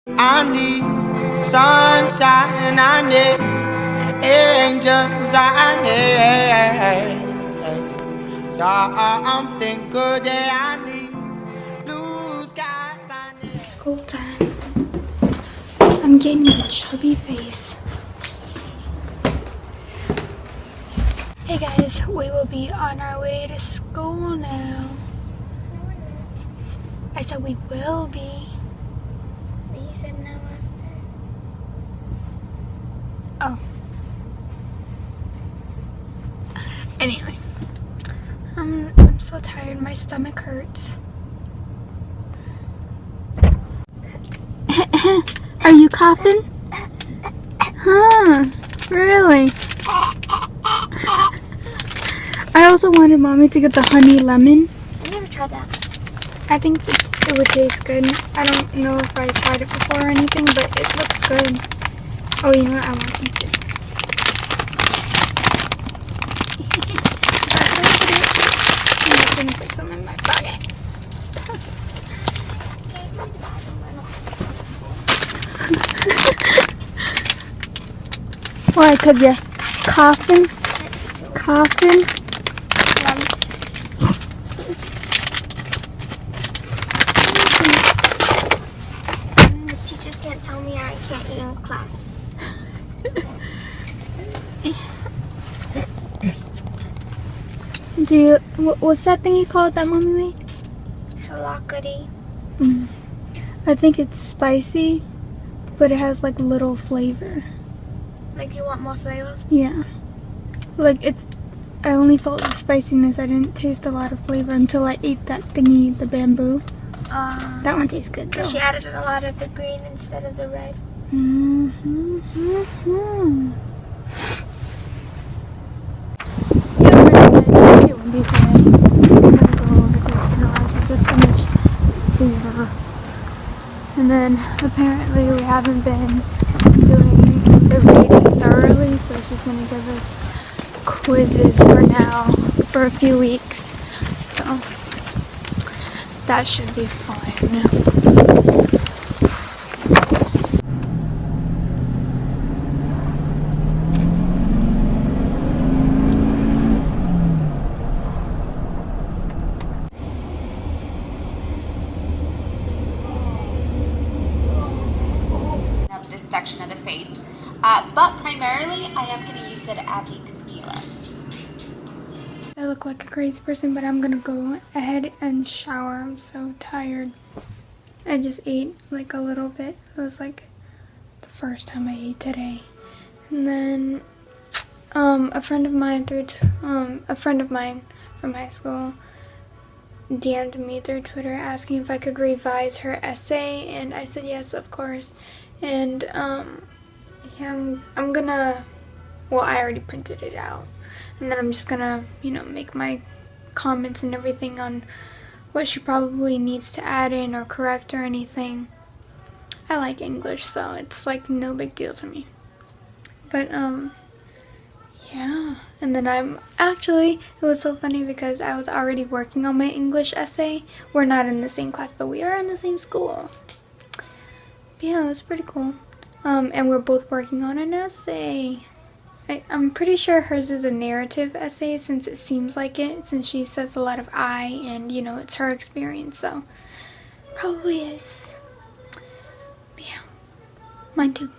I need sunshine, I need angels, I need something good that I need. Blue skies, I need. School time. I'm getting a chubby face. Hey guys, we will be on our way to school now. I said we will be. But you said no after. Oh. Anyway. I'm so tired. My stomach hurts. Are you coughing? Huh. Really? I also wanted mommy to get the honey lemon. I never tried that. I think it would taste good. I don't know if I tried it before or anything, but it looks good. Oh, you know what? I want some too. I'm just gonna put some in my pocket. Why? Because you're coughing? Coughing? The teachers can't tell me I can't eat in class. What's that thing you call it that mommy made? Salakari. I think it's spicy, but it has like little flavor. Like you want more flavor? Yeah. Like I only felt the spiciness. I didn't taste a lot of flavor until I ate that thingy, the bamboo. That one tastes good though. She added a lot of the green instead of the red. And then apparently we haven't been doing the reading thoroughly, so she's going to give us quizzes for now for a few weeks. So that should be fun. This section of the face, but primarily I am going to use it as a concealer. I look like a crazy person, but I'm gonna go ahead and shower. I'm so tired. I just ate like a little bit. It was like the first time I ate today. And then a friend of mine from high school DM'd me through Twitter asking if I could revise her essay, and I said yes, of course. And yeah, I'm gonna, well, I already printed it out, and then I'm just gonna, you know, make my comments and everything on what she probably needs to add in or correct or anything. I like English, so it's like no big deal to me. But yeah, and then it was so funny because I was already working on my English essay. We're not in the same class, but we are in the same school. But yeah, it was pretty cool. And we're both working on an essay. I'm pretty sure hers is a narrative essay, since it seems like it, since she says a lot of I, and you know, it's her experience, so probably is. But yeah, mine too.